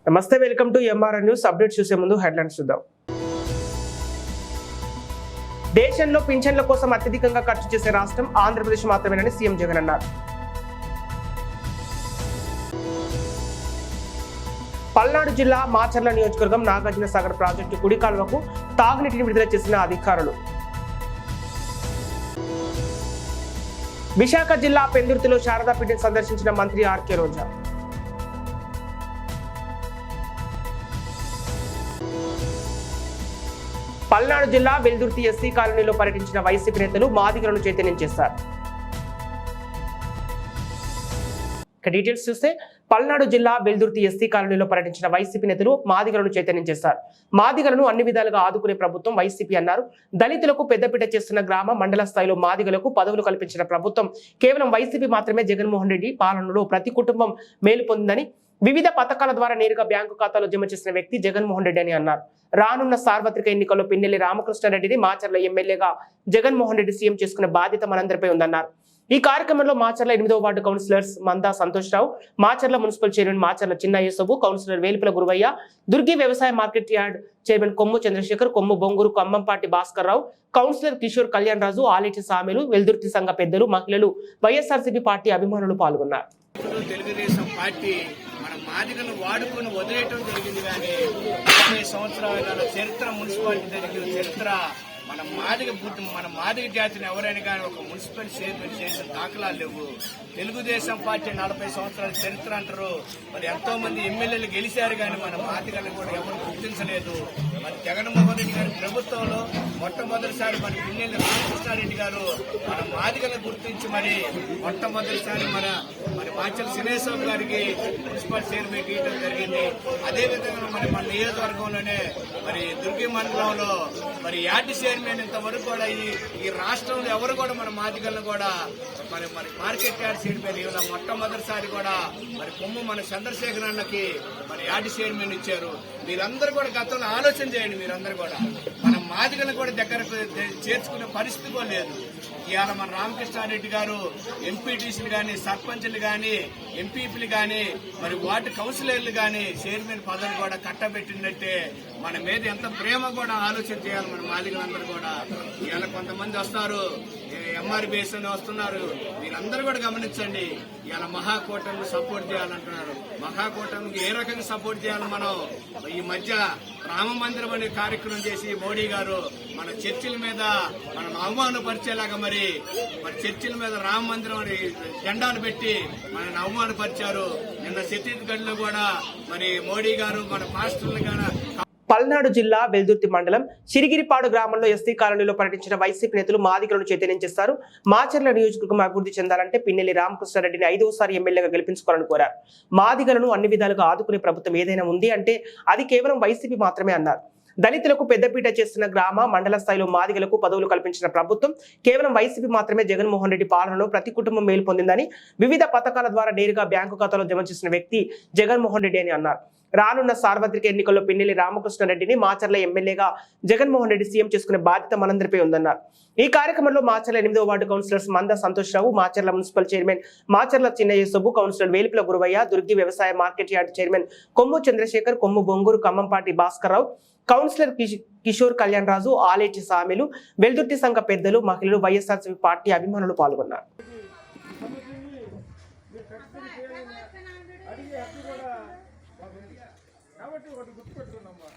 నమస్తే, welcome to MRN news. Update చూసే ముందు హెడ్లైన్స్ చూద్దాం. దేశంలో పింఛన్ల కోసం అత్యధికంగా ఖర్చు చేసే రాష్ట్రం ఆంధ్రప్రదేశ్ మాత్రమేనని సీఎం జగన్ అన్నారు. పల్నాడు జిల్లా మాచర్ల నియోజకవర్గం నాగార్జున సాగర్ ప్రాజెక్టు కుడి కాలువకు తాగునీటిని విడుదల చేసిన అధికారులు. విశాఖ జిల్లా పెందుర్తిలో శారదాపీఠం సందర్శించిన మంత్రి ఆర్కే రోజా. పల్నాడు జిల్లా వెల్దుర్తి ఎస్సీ కాలనీలో పర్యటించిన వైసీపీ నేతలు మాదిగలను చైతన్యం చేశారు. డీటెయిల్స్ చూస్తే పల్నాడు జిల్లా వెల్దుర్తి ఎస్సీ కాలనీలో పర్యటించిన వైసీపీ నేతలు మాదిగలను చైతన్యం చేశారు. మాదిగలను అన్ని విధాలుగా ఆదుకునే ప్రభుత్వం వైసీపీ అన్నారు. దళితులకు పెద్దపీట చేస్తున్న గ్రామ మండల స్థాయిలో మాదిగలకు పదవులు కల్పించిన ప్రభుత్వం కేవలం వైసీపీ మాత్రమే. జగన్మోహన్ రెడ్డి పాలనలో ప్రతి కుటుంబం మేలు పొందిందని, వివిధ పథకాల ద్వారా నేరుగా బ్యాంకు ఖాతాలో జమ చేసిన వ్యక్తి జగన్మోహన్ రెడ్డి అని అన్నారు. రానున్న సార్వత్రిక ఎన్నికల్లో పిన్నెల్లి రామకృష్ణారెడ్డిని మాచర్ల ఎమ్మెల్యేగా జగన్మోహన్ రెడ్డి సీఎం చేసుకునే బాధ్యత మనందరిపై ఉందన్నారు. ఈ కార్యక్రమంలో మాచర్ల 8వ వార్డు కౌన్సిలర్స్ మందా సంతోష్రావు, మాచర్ల మున్సిపల్ చైర్మన్ మాచర్ల చిన్న యేసబు, కౌన్సిలర్ వేలుపుల గురువయ్య, దుర్గి వ్యవసాయ మార్కెట్ యార్డ్ చైర్మన్ కొమ్ము చంద్రశేఖర్, కొమ్ము బొంగూరు కమ్మంపాటి భాస్కర్ రావు, కౌన్సిలర్ కిషోర్ కళ్యాణ్ రాజు, ఆలేటి సామెలు, వెల్దుర్తి సంఘ పెద్దలు, మహిళలు, వైఎస్ఆర్సీపీ పార్టీ అభిమానులు పాల్గొన్నారు. తెలుగుదేశం పార్టీ మన మాదిగను వాడుకొని వదిలేయటం జరిగింది. కానీ 30 సంవత్సరాల చరిత్ర మున్సిపాలిటీ జరిగిన చరిత్ర మన మాదిగ జాతిని ఎవరైనా కానీ ఒక మున్సిపల్ చైర్మన్ చేసిన దాఖలాలు లేవు. తెలుగుదేశం పార్టీ 40 సంవత్సరాల చరిత్ర అంటారు. మరి ఎంతో మంది ఎమ్మెల్యేలు గెలిచారు కానీ మన మాదిగలను కూడా ఎవరు గుర్తించలేదు. మరి జగన్మోహన్ రెడ్డి గారి ప్రభుత్వంలో మొట్టమొదటిసారి మన పిన్నెల్లి రామకృష్ణారెడ్డి గారు మన మాదిగలను గుర్తించి మరి మొట్టమొదటిసారి మన మాచర్ల శినేశ్వర్ గారికి మున్సిపల్ చైర్మన్ ఇవ్వడం జరిగింది. అదేవిధంగా మన నియోజకవర్గంలోనే మరి దుర్గి మండలంలో మరి యార్డ్ చైర్మన్ ఇంతవరకు కూడా ఈ రాష్ట్రంలో ఎవరు కూడా మన మాదిగలను కూడా మరి మార్కెట్ యార్డ్ చైర్మన్ ఇవ్వాలి. మొట్టమొదటిసారి కూడా మరి కొమ్ము మన చంద్రశేఖర్ అన్నకి మరి యార్డ్ చైర్మన్ ఇచ్చారు. మీరందరూ కూడా గతంలో ఆలోచన చేయండి. మీరందరూ కూడా మన మాదిగలను కూడా దగ్గరకు చేర్చుకునే పరిస్థితి కూడా లేదు. ఇవాళ మన రామకృష్ణారెడ్డి గారు ఎంపీటీసీలు కానీ, సర్పంచ్లు కానీ, ఎంపీపీలు కానీ, మరి వార్డు కౌన్సిలర్లు కానీ చైర్మన్ పదవి కూడా కట్టబెట్టిందంటే మన మీద ఎంత ప్రేమ కూడా ఆలోచన చేయాలి. మన మాదిగలందరూ కూడా ఇవాళ కొంతమంది వస్తారు, ఎంఆర్బీఎస్ అని వస్తున్నారు. మీరందరూ కూడా గమనించండి. ఇవాళ మహాకూటమిని సపోర్ట్ చేయాలంటున్నారు. మహాకూటమికి ఏ రకంగా సపోర్ట్ చేయాలి? మనం ఈ మధ్య రామ మందిరం అనే కార్యక్రమం చేసి మోడీ గారు మన చర్చిల మీద మనం అవమానపరిచేలాగా మరి చర్చిల మీద రామ మందిరం అని జెండాను పెట్టి మనల్ని అవమానపరిచారు. నిన్న ఛత్తీస్గఢ్ లో కూడా మరి మోడీ గారు మన పాస్టర్లు కూడా. పల్నాడు జిల్లా వెల్దుర్తి మండలం సిరిగిరిపాడు గ్రామంలో ఎస్సీ కాలనీలో పర్యటించిన వైసీపీ నేతలు మాదిగలను చైతన్యం చేస్తారు. మాచర్ల నియోజకవర్గం అభివృద్ధి చెందాలంటే పిన్నెల్లి రామకృష్ణారెడ్డిని 5వసారి ఎమ్మెల్యేగా గెలిపించుకోవాలని కోరారు. మాదిగలను అన్ని విధాలుగా ఆదుకునే ప్రభుత్వం ఏదైనా ఉంది అంటే అది కేవలం వైసీపీ మాత్రమే అన్నారు. దళితులకు పెద్దపీట చేస్తున్న గ్రామ మండల స్థాయిలో మాదిగలకు పదవులు కల్పించిన ప్రభుత్వం కేవలం వైసీపీ మాత్రమే. జగన్మోహన్ రెడ్డి పాలనలో ప్రతి కుటుంబం మేలు పొందిందని, వివిధ పథకాల ద్వారా నేరుగా బ్యాంకు ఖాతాలో జమ చేసిన వ్యక్తి జగన్మోహన్ రెడ్డి అని అన్నారు. రానున్న సార్వత్రిక ఎన్నికల్లో పిన్నెల్లి రామకృష్ణారెడ్డిని మాచర్ల ఎమ్మెల్యేగా జగన్మోహన్ రెడ్డి సీఎం చేసుకునే బాధ్యత మనందరిపై ఉందన్నారు. ఈ కార్యక్రమంలో మాచర్ల 8వ వార్డు కౌన్సిలర్స్ మందా సంతోష్రావు, మాచర్ల మున్సిపల్ చైర్మన్ మాచర్ల చిన్న యేసబు, కౌన్సిలర్ వేలుపుల గురువయ్య, దుర్గి వ్యవసాయ మార్కెట్ యార్డ్ చైర్మన్ కొమ్ము చంద్రశేఖర్, కొమ్ము బొంగూరు కమ్మంపాటి భాస్కర్ రావు, కౌన్సిలర్ కిషోర్ కళ్యాణ్ రాజు, ఆలేటి సామెలు, వెల్దుర్తి సంఘ పెద్దలు, మహిళలు, వైఎస్ఆర్సీపీ పార్టీ అభిమానులు పాల్గొన్నారు. కాబట్టి ఒకటి గుర్తుపెట్టుకున్నామ్మా,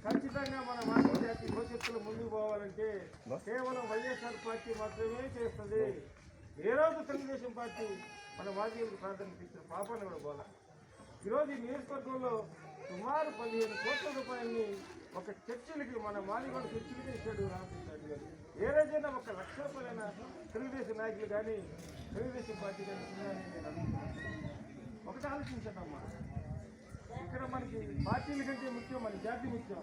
ఖచ్చితంగా మన మానవ జాతి భవిష్యత్తులో ముందుకు పోవాలంటే కేవలం వైఎస్ఆర్ పార్టీ మాత్రమే చేస్తుంది. ఏ రోజు తెలుగుదేశం పార్టీ మన మాదిగలకు ప్రాధాన్యత ఇచ్చిన పాపాన్ని కూడా పోలా. ఈరోజు ఈ నియోజకవర్గంలో సుమారు 15 కోట్ల రూపాయలని ఒక చర్చిలకి, మన మాదిగోడ చర్చిలకి ఇచ్చాడు రామకృష్ణారెడ్డి గారు. ఏ రోజైనా 1 లక్ష రూపాయలైనా తెలుగుదేశం నాయకులు కానీ, తెలుగుదేశం పార్టీ కానీ ఉన్నాయని నేను అనుకుంటున్నాను. ఒకటి ఆలోచించండమ్మా, ఇక్కడ మనకి పార్టీల కంటే ముఖ్యం మన జాతి ముఖ్యం.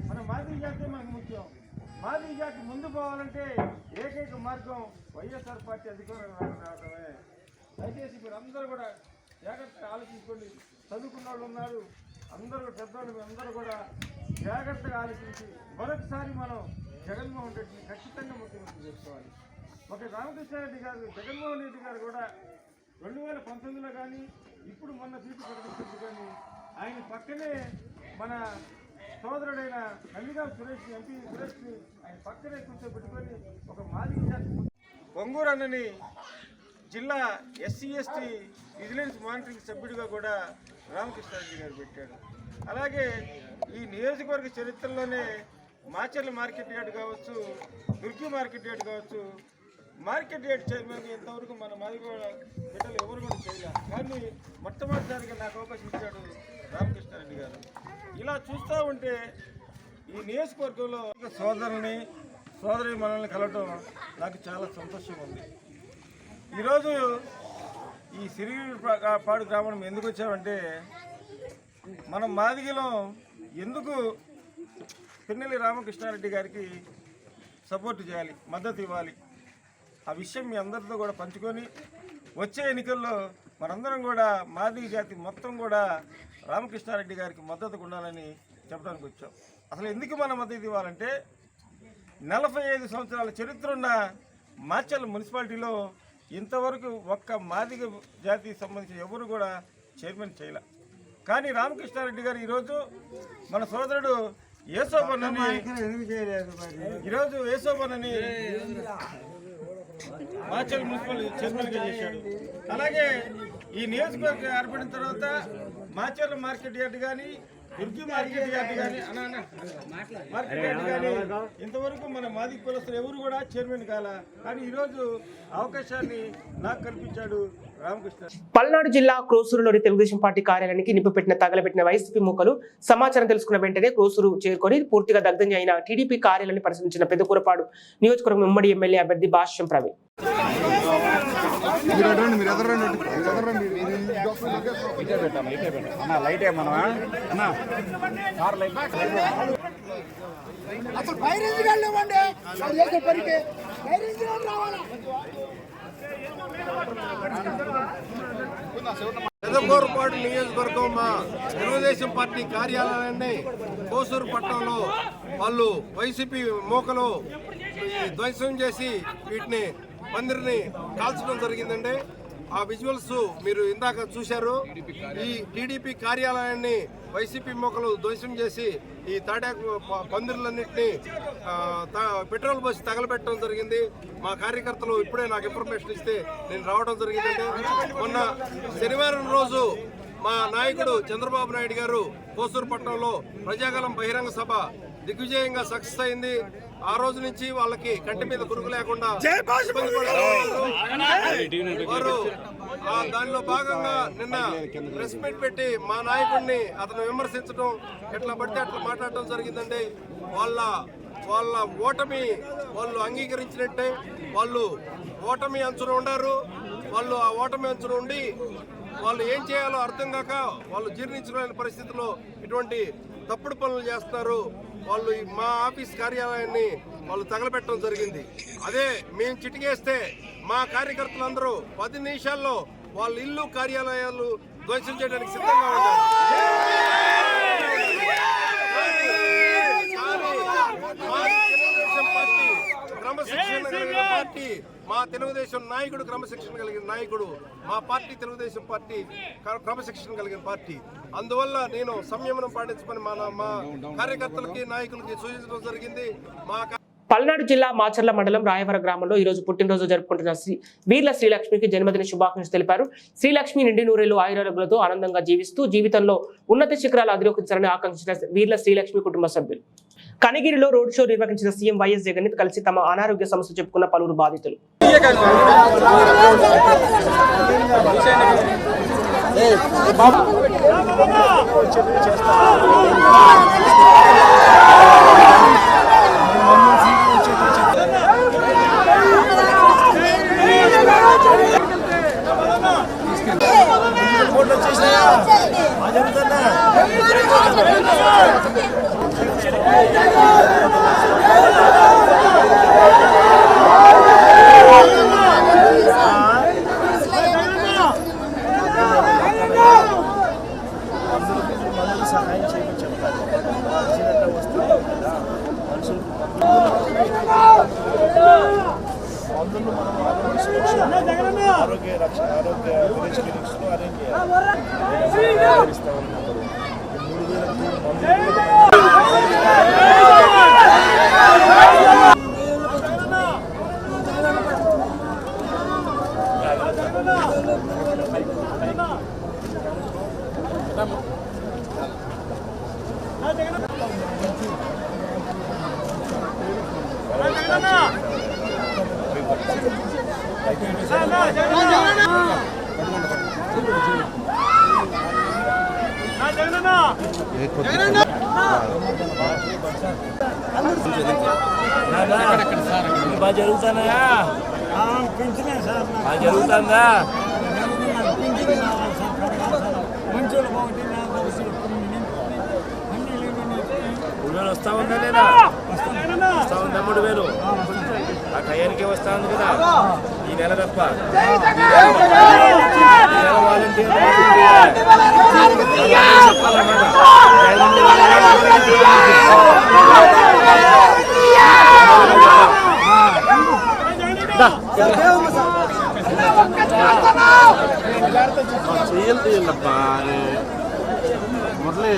మన మాదిగ జాతి మనకు ముఖ్యం. మాదిగ జాతి ముందు పోవాలంటే ఏకైక మార్గం వైఎస్ఆర్ పార్టీ అధికారం రావడమే. దయచేసి మీరు అందరూ కూడా జాగ్రత్తగా ఆలోచించుకోండి. చదువుకున్న వాళ్ళు ఉన్నారు, అందరూ పెద్దవాళ్ళు, అందరూ కూడా జాగ్రత్తగా ఆలోచించి మరొకసారి మనం జగన్మోహన్ రెడ్డిని ఖచ్చితంగా ముఖ్యమంత్రి చేసుకోవాలి. ఒక రామకృష్ణారెడ్డి గారు, జగన్మోహన్ రెడ్డి గారు కూడా 2019లో కానీ ఇప్పుడు మొన్న సీటు ప్రకటించింది కానీ ఆయన పక్కనే మన సోదరుడైన నందిగాం సురేష్ ఎంపీ సురేష్ని ఆయన పక్కనే కూర్చోబెట్టుకొని ఒక మాదిరి జాతి పొంగూరు అన్నని జిల్లా ఎస్సీ ఎస్టీ విజిలెన్స్ మానిటరింగ్ సభ్యుడిగా కూడా రామకృష్ణారెడ్డి గారు పెట్టాడు. అలాగే ఈ నియోజకవర్గ చరిత్రలోనే మాచర్ల మార్కెట్ యార్డ్ కావచ్చు, దుర్గి మార్కెట్ యార్డ్ కావచ్చు, మార్కెట్ యార్డ్ చైర్మన్ ఇంతవరకు మన మాదిగోడ బిడ్డలు ఎవరు కూడా చేయలేదు. కానీ మొట్టమొదటిసారిగా నాకు అవకాశం ఇచ్చాడు రామకృష్ణారెడ్డి గారు. ఇలా చూస్తూ ఉంటే ఈ నియోజకవర్గంలో సోదరి మనల్ని కలవటం నాకు చాలా సంతోషంగా ఉంది. ఈరోజు ఈ సిరిగిరిపాడు గ్రామం ఎందుకు వచ్చామంటే, మనం మాదిగలో ఎందుకు పిన్నెల్లి రామకృష్ణారెడ్డి గారికి సపోర్ట్ చేయాలి, మద్దతు ఇవ్వాలి, ఆ విషయం మీ అందరితో కూడా పంచుకొని వచ్చే ఎన్నికల్లో మనందరం కూడా మాదిగ జాతి మొత్తం కూడా రామకృష్ణారెడ్డి గారికి మద్దతు ఉండాలని చెప్పడానికి వచ్చాం. అసలు ఎందుకు మనం మద్దతు ఇవ్వాలంటే, 45 సంవత్సరాల చరిత్ర ఉన్న మాచర్ల మున్సిపాలిటీలో ఇంతవరకు ఒక్క మాదిగ జాతికి సంబంధించిన ఎవరు కూడా చైర్మన్ చేయలే. కానీ రామకృష్ణారెడ్డి గారు ఈరోజు మన సోదరుడు యేసోబన్నని మాచర్ల మున్సిపల్ చైర్మన్గా చేశాడు. అలాగే ఈ నియోజకవర్గం ఏర్పడిన తర్వాత మాచర్ల మార్కెట్ యార్డ్ కానీ, దుర్గి మార్కెట్ యార్డ్ కానీ ఇంతవరకు మన మాదిగ కులస్తులు ఎవరు కూడా చైర్మన్ కాల. కానీ ఈరోజు అవకాశాన్ని నాకు కల్పించాడు రామకృష్ణ. పల్నాడు జిల్లా క్రోసూరులోని తెలుగుదేశం పార్టీ కార్యాలయానికి నిప్పుపెట్టిన తగలబెట్టిన వైసీపీ మూకలు సమాచారం తెలుసుకున్న వెంటనే క్రోసూరు చేరుకొని పూర్తిగా దగ్ధం అయిన టీడీపీ కార్యాలయాన్ని పరిశీలించిన పెద్దకూరపాడు నియోజకవర్గం ఉమ్మడి ఎమ్మెల్యే అభ్యర్థి భాష్యం ప్రవీణ్. పెదకూరపాడు నియోజకవర్గం మా తెలుగుదేశం పార్టీ కార్యాలయాన్ని కోసూరు పట్టణంలో వాళ్ళు వైసీపీ మూకలు ధ్వంసం చేసి వీటిని పందిరిని కాల్చడం జరిగిందండి. ఆ విజువల్స్ మీరు ఇందాక చూశారు. ఈ టీడీపీ కార్యాలయాన్ని వైసీపీ మూకలు ధ్వంసం చేసి ఈ తాటాకు పందిర్లన్నింటినీ పెట్రోల్ పోసి తగలబెట్టడం జరిగింది. మా కార్యకర్తలు ఇప్పుడే నాకు ఇన్ఫర్మేషన్ ఇస్తే నేను రావడం జరిగిందంటే, మొన్న శనివారం రోజు మా నాయకుడు చంద్రబాబు నాయుడు గారు కోసూరు పట్టణంలో ప్రజాగలం బహిరంగ సభ దిగ్విజయంగా సక్సెస్ అయింది. ఆ రోజు నుంచి వాళ్ళకి కంటి మీద కురుకు లేకుండా వారు దానిలో భాగంగా నిన్న ప్రెస్ మీట్ పెట్టి మా నాయకుడిని అతను విమర్శించడం, ఎట్లా పడితే అట్లా మాట్లాడటం జరిగిందండి. వాళ్ళ ఓటమి వాళ్ళు అంగీకరించినట్టే. వాళ్ళు ఓటమి అంచున ఉండారు. వాళ్ళు ఆ ఓటమి అంచున ఉండి వాళ్ళు ఏం చేయాలో అర్థం కాక వాళ్ళు జీర్ణించలేని పరిస్థితిలో ఇటువంటి తప్పుడు పనులు చేస్తున్నారు. వాళ్ళు మా ఆఫీస్ కార్యాలయాన్ని వాళ్ళు తగలబెట్టడం జరిగింది. అదే మేము చిటికేస్తే మా కార్యకర్తలందరూ 10 నిమిషాల్లో వాళ్ళ ఇల్లు కార్యాలయాలు ధ్వంసం చేయడానికి సిద్ధంగా ఉంటారు. క్రమశిక్షణ కలిగిన పార్టీ, మా తెలుగుదేశం నాయకుడు క్రమశిక్షణ కలిగిన నాయకుడు, మా పార్టీ తెలుగుదేశం పార్టీ క్రమశిక్షణ కలిగిన పార్టీ. అందువల్ల నేను సంయమనం పాటించమని మా కార్యకర్తలకి నాయకులకి సూచించడం జరిగింది. పల్నాడు జిల్లా మాచర్ల మండలం రాయవర గ్రామంలో ఈ రోజు పుట్టినరోజు జరుపుకుంటున్న వీర్ల శ్రీలక్ష్మికి జన్మదిన శుభాకాంక్షలు తెలిపారు. శ్రీలక్ష్మి నిండి నూరేళ్లు ఆయురారోగ్యాలతో ఆనందంగా జీవిస్తూ జీవితంలో ఉన్నత శిఖరాలు అధిరోహించాలని ఆకాంక్షించిన వీర్ల శ్రీలక్ష్మి కుటుంబ సభ్యులు. కనిగిరిలో రోడ్ షో నిర్వహించిన సీఎం వైఎస్ జగన్ కలిసి తమ అనారోగ్య సమస్య చెప్పుకున్న పలువురు బాధితులు. సహాయం చేయమని చెప్తారు. మందులు మనం ఆరోగ్య రక్షణ ఆరోగ్య క్లినిక్స్లో అరేంజ్ చేయాలి. బాగా జరుగుతానా బాగా జరుగుతుందా వస్తా ఉందా లేదా వస్తా ఉందా 3000 ఆ టయానికి వస్తా ఉంది కదా ఈ నెల తప్ప చెయ్యలప్పా మొదలే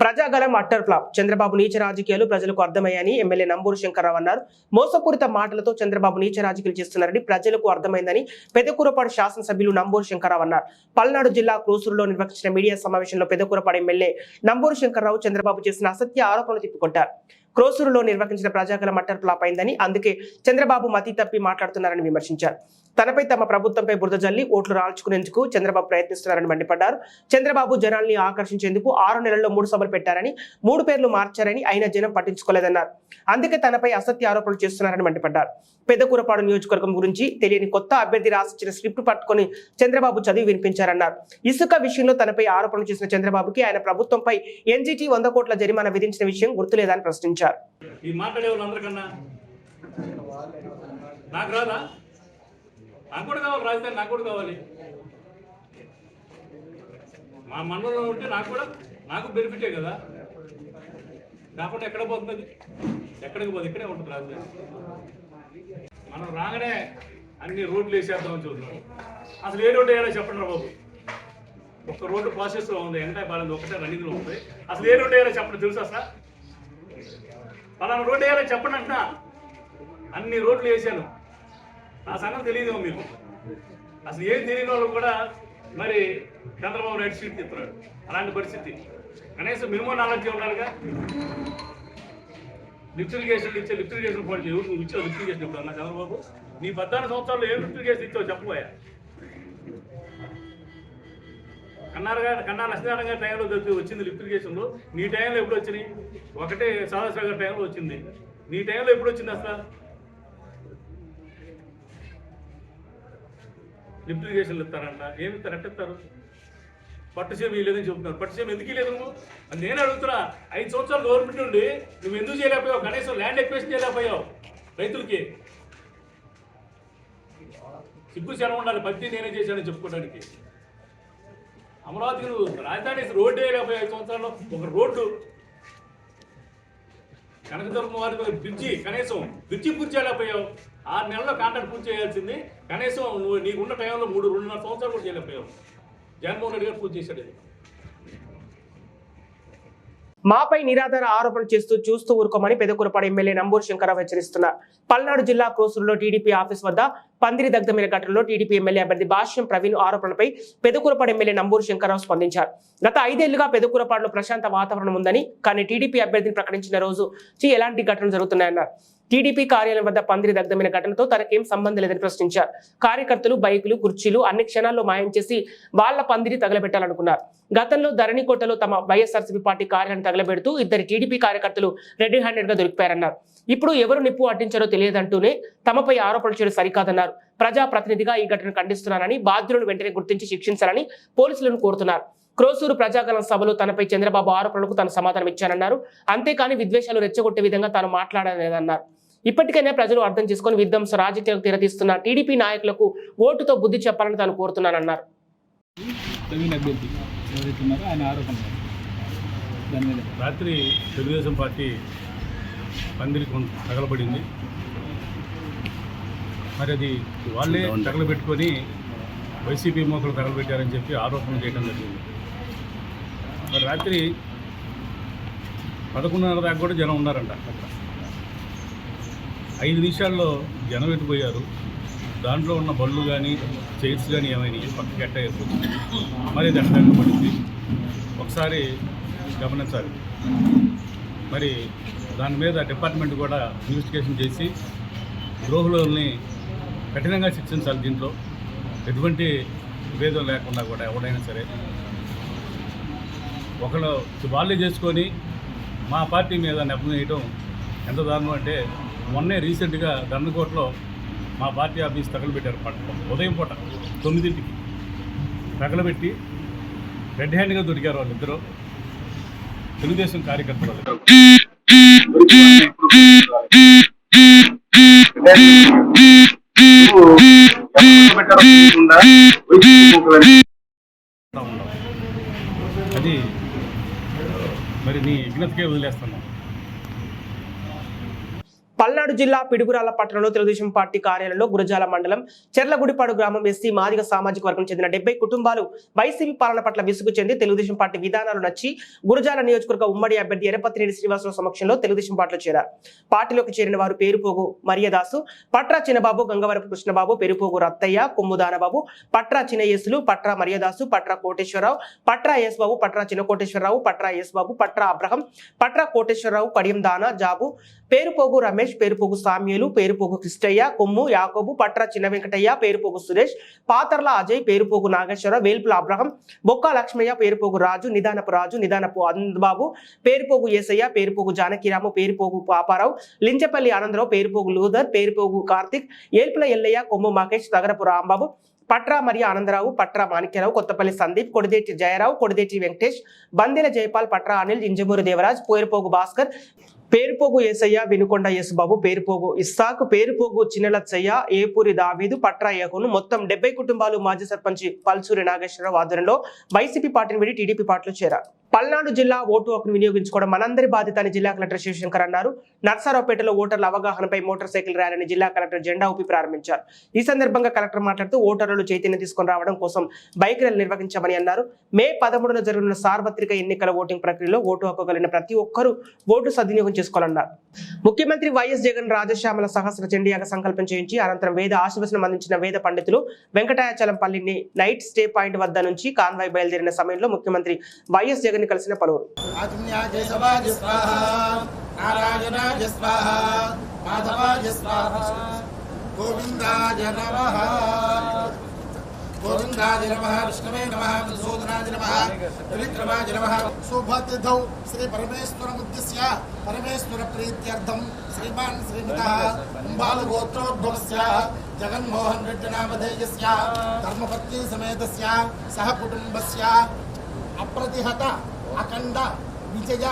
ప్రజాగలం అట్టర్ ఫ్లాప్. చంద్రబాబు నీచ రాజకీయాలు ప్రజలకు అర్థమయ్యాయని ఎమ్మెల్యే నంబూరు శంకర్రావు అన్నారు. మోసపూరిత మాటలతో చంద్రబాబు నీచ రాజకీయాలు చేస్తున్నారని ప్రజలకు అర్థమైందని పెదకూరపాడు శాసనసభ్యులు నంబూరు శంకర్రావు అన్నారు. పల్నాడు జిల్లా క్రోసూరులో నిర్వహించిన మీడియా సమావేశంలో పెదకూరపాడు ఎమ్మెల్యే నంబూరు శంకర్రావు చంద్రబాబు చేసిన అసత్య ఆరోపణలు తిప్పుకొట్టారు. క్రోసూరులో నిర్వహించిన ప్రజాగలం అట్టర్ ఫ్లాప్ అయిందని, అందుకే చంద్రబాబు మతి తప్పి మాట్లాడుతున్నారని విమర్శించారు. తనపై తమ ప్రభుత్వంపై బురద జల్లి ఓట్లు రాల్చుకునేందుకు చంద్రబాబు ప్రయత్నిస్తున్నారని మండిపడ్డారు. చంద్రబాబు జనాల్ని ఆకర్షించేందుకు 6 నెలల్లో 3 సభలు పెట్టారని, 3 పేర్లు మార్చారని, అయినా జనం పట్టించుకోలేదన్నారు. అందుకే తనపై అసత్య ఆరోపణలు చేస్తున్నారని మండిపడ్డారు. పెదకూరపాడు నియోజకవర్గం గురించి తెలియని కొత్త అభ్యర్థి రాసిచ్చిన స్క్రిప్ట్ పట్టుకొని చంద్రబాబు చదివి వినిపించారన్నారు. ఇసుక విషయంలో తనపై ఆరోపణలు చేసిన చంద్రబాబుకి ఆయన ప్రభుత్వంపై ఎన్జీటీ 100 కోట్ల జరిమానా విధించిన విషయం గుర్తులేదని ప్రశ్నించారు. ఈ మాట్లాడే వాళ్ళందరికన్నా నాకు రాదా? నాకు కూడా కావాలి రాజధాని, నాకు కూడా కావాలి. మా మండలంలో ఉంటే నాకు బెనిఫిటే కదా. కాకుండా ఎక్కడ పోతుంది? ఎక్కడికి పోదు, ఇక్కడే ఉంటుంది రాజధాని. మనం రాగానే అన్ని రోడ్లు వేసేద్దామని చూస్తున్నాం. అసలు ఏ రోడ్డు వేయాలో చెప్పండి రా బాబు. ఒక్క రోడ్డు ప్రాసెస్లో ఉంది, ఎంటై బాగాలేదు, ఒకటే రన్నింగ్లో ఉంది. అసలు ఏ రోడ్డు వేయాలో చెప్పండి, తెలుసా సార్? పలానా రోడ్డు వేయాలో చెప్పండి అంటున్నా. అన్ని రోడ్లు వేసాను, ఆ సంగతి తెలియదు మీకు. అసలు ఏం తెలియని వాళ్ళు కూడా మరి చంద్రబాబు రైట్ సీట్ తిప్పుతున్నాడు. అలాంటి పరిస్థితి. కనీసం మినిమం నాలెడ్జ్ ఉండాలిగా. లిఫ్టిగేషన్ ఇచ్చే లిఫ్టిగేషన్ పోటీ ఇచ్చే లిఫ్టిగేషన్ ఇప్పుడు అన్న చంద్రబాబు, నీ 14 సంవత్సరాలు ఏం లిఫ్టిగేషన్ ఇచ్చావు చెప్పబోయా? కన్నా లక్ష్మీనారాయణ గారి టైంలో వచ్చింది లిఫ్టిగేషన్లో. నీ టైంలో ఎప్పుడు వచ్చినాయి? ఒకటే సాదాశ్రీ గారి టైంలో వచ్చింది. నీ టైంలో ఎప్పుడు వచ్చింది అసలు లిఫ్టిగేషన్లు ఇస్తారంట? ఏమి ఇస్తారు? ఎట్ట ఇస్తారు? పట్టుసీమ ఇవ్వలేదని చెబుతున్నారు. పట్టుసీమ ఎందుకు లేదు నువ్వు అని నేను అడుగుతున్నా. 5 సంవత్సరాలు గవర్నమెంట్ ఉండి నువ్వు ఎందుకు చేయలేకపోయావు? కనీసం ల్యాండ్ ఎక్వేషన్ చేయలేకపోయావు రైతులకి. సిగ్గు శరం ఉండాలి, పత్తి నేనే చేశానని చెప్పుకోవడానికి. అమరావతికి నువ్వు రాజధాని రోడ్డు వేయలేకపోయావు 5 సంవత్సరాల్లో. ఒక రోడ్డు కనకదుర్గం వారి బ్రిడ్జి, కనీసం బ్రిడ్జి పూర్తి చేయలేకపోయావు. 6 నెలల్లో కాంట్రాక్ట్ పూర్తి చేయాల్సింది. కనీసం నువ్వు నీకున్న టైంలో 2.5 సంవత్సరాలు కూడా చేయలేకపోయావు. జగన్మోహన్ రెడ్డి గారు పూర్తి చేశాడు. మాపై నిరాధార ఆరోపణలు చేస్తూ చూస్తూ ఊరుకోమని పెదకూరపాడు ఎమ్మెల్యే నంబూరు శంకర్రావు హెచ్చరిస్తున్నారు. పల్నాడు జిల్లా క్రోసూరులో టీడీపీ ఆఫీస్ వద్ద పందిరి దగ్ధమైన ఘటనలో టీడీపీ ఎమ్మెల్యే అభ్యర్థి భాష్యం ప్రవీణ్ ఆరోపణలపై పెదకూరపాడు ఎమ్మెల్యే నంబూరు శంకర్రావు స్పందించారు. గత 5 ఏళ్లుగా పెదకూరపాడులో ప్రశాంత వాతావరణం ఉందని, కానీ టీడీపీ అభ్యర్థిని ప్రకటించిన రోజు ఎలాంటి ఘటనలు జరుగుతున్నాయన్నారు. టీడీపీ కార్యాలయం వద్ద పందిరి దగ్ధమైన ఘటనతో తనకేం సంబంధం లేదని ప్రశ్నించారు. కార్యకర్తలు బైకులు, కుర్చీలు అన్ని క్షణాల్లో మాయం చేసి వాళ్ల పందిరి తగలబెట్టాలనుకున్నారు. గతంలో ధరణికోటలో తమ వైఎస్ఆర్సీపీ పార్టీ కార్యాలయాన్ని తగలబెడుతూ 2 టీడీపీ కార్యకర్తలు రెడీ హ్యాండెడ్ గా దొరికిపోయారన్నారు. ఇప్పుడు ఎవరు నిప్పు అట్టించారో తెలియదంటూనే తమపై ఆరోపణలు చేయడం సరికాదన్నారు. ప్రజాప్రతినిధిగా ఈ ఘటనను ఖండిస్తున్నానని, బాధ్యులను వెంటనే గుర్తించి శిక్షించాలని పోలీసులను కోరుతున్నారు. క్రోసూరు ప్రజాగలం సభలో తనపై చంద్రబాబు ఆరోపణలకు తాను సమాధానం ఇచ్చానన్నారు. అంతేకాని విద్వేషాలు రెచ్చగొట్టే విధంగా తాను మాట్లాడలేదన్నారు. ఇప్పటికైనా ప్రజలు అర్థం చేసుకుని విధ్వంస రాజకీయాలకు తెరతీస్తున్న టీడీపీ నాయకులకు ఓటుతో బుద్ధి చెప్పాలని తాను కోరుతున్నానన్నారు. రాత్రి తెలుగుదేశం పార్టీ పందిరి తగలబడింది. మరి అది వాళ్ళే తగలబెట్టుకొని వైసీపీ మోకలు తగలబెట్టారని చెప్పి ఆరోపణలు చేయడం జరిగింది. మరి రాత్రి 11:30 దాకా కూడా జనం ఉన్నారంట. అక్కడ 5 నిమిషాల్లో జనం ఎట్టిపోయారు. దాంట్లో ఉన్న బళ్ళు కానీ చైర్స్ కానీ ఏమైనా పక్కకి ఎట్ట అయిపోతుంది, మరి దండగా పడింది. ఒకసారి గమనించాలి. మరి దాని మీద డిపార్ట్మెంట్ కూడా ఇన్వెస్టిగేషన్ చేసి ద్రోహులని కఠినంగా శిక్షించాలి. దీంట్లో ఎటువంటి విభేదం లేకుండా కూడా ఎవరైనా సరే ఒకళ్ళు వాళ్ళే చేసుకొని మా పార్టీ మీద నెపం వేయటం ఎంత దారుణం అంటే, మొన్నే రీసెంట్గా దండకోటలో మా పార్టీ ఆఫీస్ తగలబెట్టారు. ఉదయం పూట 9ంటికి తగలబెట్టి రెడ్ హ్యాండ్గా దొరికారు వాళ్ళిద్దరూ, తెలుగుదేశం కార్యకర్తలు. అది మరి నీ విజ్ఞతకే వదిలేస్తున్నాం. పల్నాడు జిల్లా పిడుగురాల పట్టణంలో తెలుగుదేశం పార్టీ కార్యాలయంలో గురజాల మండలం చెర్లగుడిపాడు గ్రామం ఎస్సీ మాదిగ సామాజిక వర్గం చెందిన 70 కుటుంబాలు వైసీపీ పాలన పట్ల విసుగు చెంది తెలుగుదేశం పార్టీ విధానాలు నచ్చి గురజాల నియోజకవర్గ ఉమ్మడి అభ్యర్థి ఎరపతినేని శ్రీనివాసరావు సమక్షంలో తెలుగుదేశం పార్టీలో చేరారు. పార్టీలోకి చేరిన వారు పేరుపోగు మరియదాసు, పట్రా చిన్నబాబు, గంగవరపు కృష్ణబాబు, పెరుపోగు రత్తయ్య, కొమ్ముదానబాబు, పట్రా చిన్నయేసులు, పట్రా మరియదాసు, పట్రా కోటేశ్వరరావు, పట్రా యేసుబాబు, పట్రా చిన్నకోటేశ్వరరావు, పట్రా యేసుబాబు, పట్రా అబ్రహం, పట్రా కోటేశ్వరరావు, కడియం దానా, జాబు, పేరుపోగు రమేష్, పేరుపోగు సామ్యులు, పేరుపోగు కృష్ణయ్య, కొమ్ము యాకోబు, పట్రా చిన్న వెంకటయ్య, పేరుపోగు సురేష్, పాతర్ల అజయ్, పేరుపోగు నాగేశ్వరరావు, వేల్పుల అబ్రహం, బొక్క లక్ష్మయ్య, పేరుపోగు రాజు, నిదానపు అంబాబు, పేరుపోగు ఏసయ్య, పేరుపోగు జానకిరాము, పేరుపోగు పాపారావు, లించపల్లి ఆనందరావు, పేరుపోగు లూదర్, పేరుపోగు కార్తిక్, ఏల్పుల ఎల్లయ్య, కొమ్ము మహేష్, తగరపు రాంబాబు, పట్రా మరియు ఆనందరావు, పట్రా మాణిక్యరావు, కొత్తపల్లి సందీప్, కొడిదేటి జయరావు, కొడిదేటి వెంకటేష్, బందెల జయపాల్, పట్రా అనిల్, ఇంజమూరి దేవరాజ్, పేరుపోగు భాస్కర్, పేరుపోగు ఏసయ్య, వినుకొండ యేసుబాబు, పేరుపోగు ఇస్సాకు, పేరుపోగు చిన్నలచ్చయ్య, ఏపూరి దావీదు, పట్రా ఏహోను మొత్తం 70 కుటుంబాలు మాజీ సర్పంచ్ పల్సూరి నాగేశ్వరరావు ఆధ్వర్యంలో వైసీపీ పార్టీని విడి టీడీపీ పార్టీలో చేరారు. పల్నాడు జిల్లా ఓటు హక్కును వినియోగించుకోవడం మనందరి బాధ్యత అని జిల్లా కలెక్టర్ శివశంకర్ అన్నారు. నర్సారావుపేటలో ఓటర్ల అవగాహనపై మోటార్ సైకిల్ ర్యాలీని జిల్లా కలెక్టర్ జెండా ఊపి ప్రారంభించారు. ఈ సందర్భంగా కలెక్టర్ మాట్లాడుతూ ఓటర్లు చైతన్యం తీసుకుని రావడం కోసం బైక్ ర్యాలీ నిర్వహించామని అన్నారు. మే 13న జరగనున్న సార్వత్రిక ఎన్నికల ఓటింగ్ ప్రక్రియలో ఓటు హక్కు కలిగిన ప్రతి ఒక్కరూ ఓటు సద్వినియోగం చేసుకోవాలన్నారు. ముఖ్యమంత్రి వైఎస్ జగన్ రాజశ్యామల సహస్ర చండీయాగ సంకల్పం చేయించి అనంతరం వేద ఆశీర్వచనం అందించిన వేద పండితులు వెంకటాచలంపల్లిని నైట్ స్టే పాయింట్ వద్ద నుంచి కాన్వాయ్ బయలుదేరిన సమయంలో ముఖ్యమంత్రి వైఎస్ జగన్ కలిసిన పలువురు गोविंदाय नमः, विष्णवे नमः, मधुसूदनाय नमः, त्रिविक्रमाय नमः। शुभतिथौ श्री परमेश्वरमुद्दिश्य परमेश्वर प्रीत्यर्थं श्रीमान् श्रीमतः कुम्भालगोत्रोद्भवस्य जगन्मोहन रेड्डी नामधेयस्य धर्मपत्नी समेतस्य सह कुटुम्बस्य अप्रतिहत अखण्ड विजय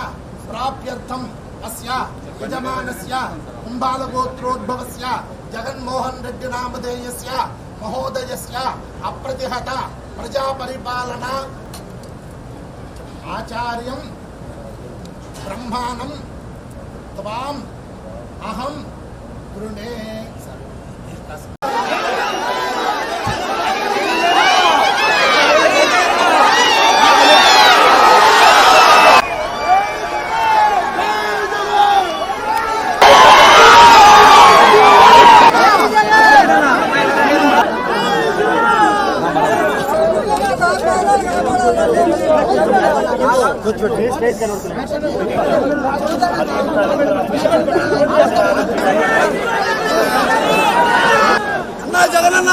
प्राप्त्यर्थम् अस्य यजमानस्य कुम्भालगोत्रोद्भवस्य जगन्मोहन रेड्डी नामधेयस्य महोदयस्य अप्रतिहत प्रजापरिपालना आचार्यं ब्रह्माणं त्वाम् अहं गृणे। అన్నా జగనన్న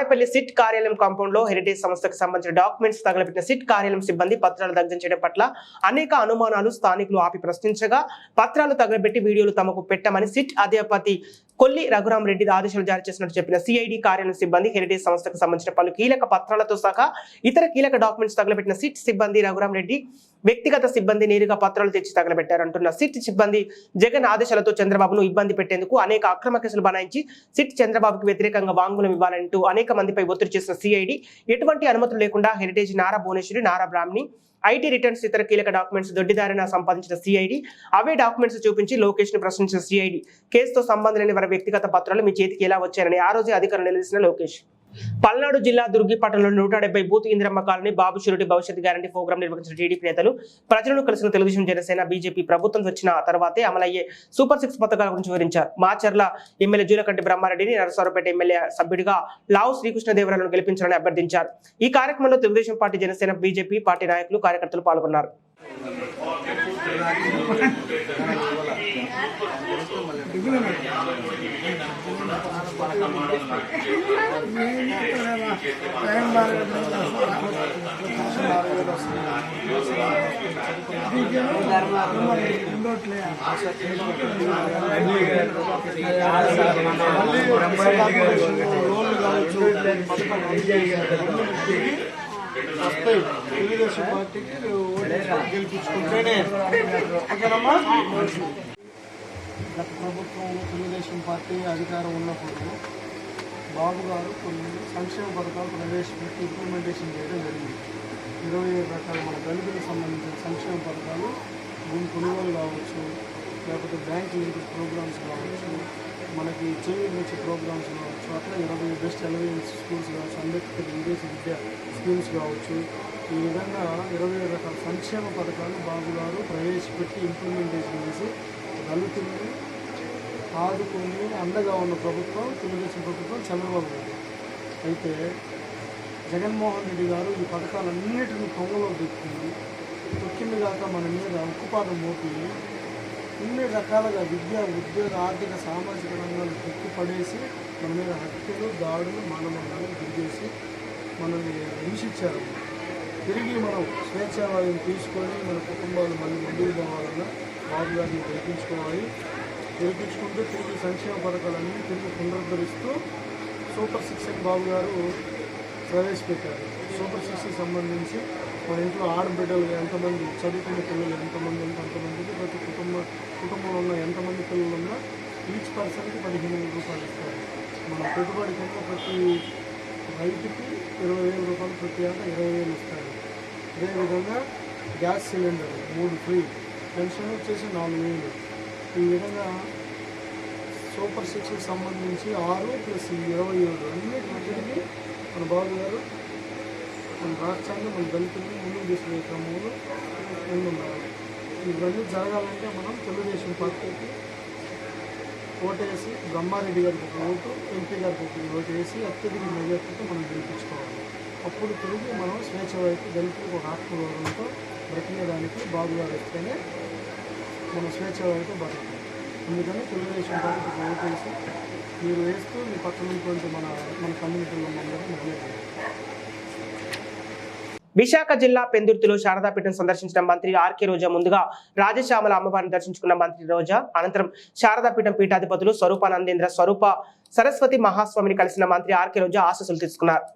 వాడపల్లి సిట్ కార్యాలయం కాంపౌండ్ లో హెరిటేజ్ సంస్థకు సంబంధించిన డాక్యుమెంట్స్ తగలబెట్టిన సిట్ కార్యాలయం సిబ్బంది పత్రాలు దగ్ధం చేయడం పట్ల అనేక అనుమానాలు స్థానికులు ఆపి ప్రశ్నించగా పత్రాలు తగలబెట్టి వీడియోలు తమకు పెట్టమని సిట్ అధిపతి కొల్లి రఘురాం రెడ్డి ఆదేశాలు జారీ చేసినట్టు చెప్పిన సిఐడి కార్యాలయం సిబ్బంది హెరిటేజ్ సంస్థకు సంబంధించిన పలు కీలక పత్రాలతో సహా ఇతర కీలక డాక్యుమెంట్స్ తగలబెట్టిన సిట్ సిబ్బంది రఘురాం రెడ్డి వ్యక్తిగత సిబ్బంది నేరుగా పత్రాలు తెచ్చి తగలబెట్టారంటున్న సిట్ సిబ్బంది జగన్ ఆదేశాలతో చంద్రబాబును ఇబ్బంది పెట్టేందుకు అనేక అక్రమ కేసులు బనాయించి సిట్ చంద్రబాబుకు వ్యతిరేకంగా వాంగ్మూలం ఇవ్వాలంటూ అనేక మందిపై ఒత్తిడి చేసిన సిఐడి ఎటువంటి అనుమతులు లేకుండా heritage Nara Bhuvaneshwari Nara Brahmani IT returns ఇతర కీలక డాక్యుమెంట్స్ దొడ్డిదారిన సంపాదించిన సిఐడి అవే డాక్యుమెంట్స్ చూపించి లోకేష్ ను ప్రశ్నించిన సిఐడి కేసుతో సంబంధం లేని వారి వ్యక్తిగత పత్రాలు మీ చేతికి ఎలా వచ్చారని ఆ రోజే అధికారులు నిలదీసిన లోకేష్. పల్నాడు జిల్లా దుర్గిపట్టణంలో 170 బూత్ ఇందిరమ్మ కాలనీ బాబు షూరిటీ భవిష్యత్ గ్యారంటీ ప్రోగ్రాం నిర్వహించిన టీడీపీ నేతలు ప్రజలను కలిసిన తెలుగుదేశం జనసేన బీజేపీ ప్రభుత్వం వచ్చిన తర్వాతే అమలయ్యే సూపర్ 6 పథకాల గురించి వివరించారు. మాచర్ల ఎమ్మెల్యే జూలకంటి బ్రహ్మారెడ్డిని నరసరావుపేట ఎమ్మెల్యే సభ్యుడిగా లావు శ్రీకృష్ణదేవరాయలను గెలిపించాలని అభ్యర్థించారు. ఈ కార్యక్రమంలో Telugu Desam party Janasena BJP party నాయకులు కార్యకర్తలు పాల్గొన్నారు. తెలుగుదేశం పార్టీకి గెలిపించుకుంటేనే గత ప్రభుత్వంలో తెలుగుదేశం పార్టీ అధికారం ఉన్నప్పుడు బాబు గారు కొన్ని సంక్షేమ పథకాలు ప్రవేశపెట్టి ఇంప్లిమెంటేషన్ చేయడం జరిగింది. 27 రకాల మన దళితులకు సంబంధించిన సంక్షేమ పథకాలు భూమి కొనుగోలు కావచ్చు, లేకపోతే బ్యాంక్ లింక్ ప్రోగ్రామ్స్ కావచ్చు, మనకి చేయూత వచ్చే ప్రోగ్రామ్స్ కావచ్చు, అట్లా 20 బెస్ట్ ఎలివేన్స్ స్కూల్స్ కావచ్చు, అంబేద్కర్ విదేశీ విద్యా స్కీమ్స్ కావచ్చు, ఈ విధంగా 27 రకాల సంక్షేమ పథకాలు బాబు గారు ప్రవేశపెట్టి ఇంప్లిమెంటేషన్ చేసి దళితుల్ని ఆదుకొని అండగా ఉన్న ప్రభుత్వం తెలుగుదేశం ప్రభుత్వం చంద్రబాబు గారు. అయితే జగన్మోహన్ రెడ్డి గారు ఈ పథకాలన్నిటిని పొంగలో తొక్కింది కాక మన మీద ఉక్కుపాదం మోపి ఇన్ని రకాలుగా విద్య, ఉద్యోగ, ఆర్థిక, సామాజిక రంగాలు తొక్కి పడేసి మన మీద హత్యలు, దాడులు, మానవంగాలు గురిచేసి మనల్ని హింసించారు. తిరిగి మనం స్వేచ్ఛావాదం తీసుకొని మన కుటుంబాలు మళ్ళీ ముందుకు పోవాలన్నా బాబు గారిని గెలిపించుకుంటూ తిరిగి సంక్షేమ పథకాలన్నీ తిరిగి పునరుద్ధరిస్తూ సూపర్ 6 అని బాబు గారు ప్రవేశపెట్టారు. సూపర్ 6కి సంబంధించి మన ఇంట్లో ఆడబిడ్డలు ఎంతమంది, చదువుకునే పిల్లలు ఎంతమంది ఉంటే అంతమందికి ప్రతి కుటుంబంలో ఉన్న ఎంతమంది పిల్లలు ఉన్నా ఈచ్ పర్సన్కి 15,000 రూపాయలు ఇస్తారు. మన పెట్టుబడి కింద ప్రతి రైతుకి 20,000 రూపాయలు ప్రతి ఏటా 20,000 ఇస్తారు. అదేవిధంగా గ్యాస్ సిలిండర్ 3 ఫ్రీ, పెన్షన్ వచ్చేసి 4,000. ఈ విధంగా సూపర్ 6కి సంబంధించి 6 + 27 అన్నిటిని తిరిగి మన బాబు గారు మన రాష్ట్రాన్ని, మన దళితుల్ని ముందుకు తీసుకునే క్రమంలో ముందున్నారు. ఇవన్నీ జరగాలంటే మనం తెలుగుదేశం పార్టీకి ఓటేసి బ్రహ్మారెడ్డి గారికి ఒక ఓటు, ఎంపీ గారికి ఒక ఓటు వేసి అత్యధిక మెజార్టీతో మనం గెలిపించుకోవాలి. అప్పుడు తిరిగి మనం స్వేచ్ఛ వైపు దళితులకు ఒక ఆత్మగౌరవంతో బ్రతికేదానికి బాబు గారు వస్తేనే మనం స్వేచ్ఛ వైపు బతుకుతాం. అందుకని తెలుగుదేశం పార్టీకి ఓటు వేసి మీరు వేస్తూ మీ పక్కన ఉన్నటువంటి మన కమ్యూనిటీలో అందరూ మొదలైంది. విశాఖ జిల్లా పెందుర్తిలో శారదాపీఠం సందర్శించిన మంత్రి ఆర్కే రోజా ముందుగా రాజశ్యామల అమ్మవారిని దర్శించుకున్న మంత్రి రోజా అనంతరం శారదాపీఠం పీఠాధిపతులు స్వరూపానందేంద్ర స్వరూప సరస్వతి మహాస్వామిని కలిసిన మంత్రి ఆర్కే రోజా ఆశీస్సులు తీసుకున్నారు.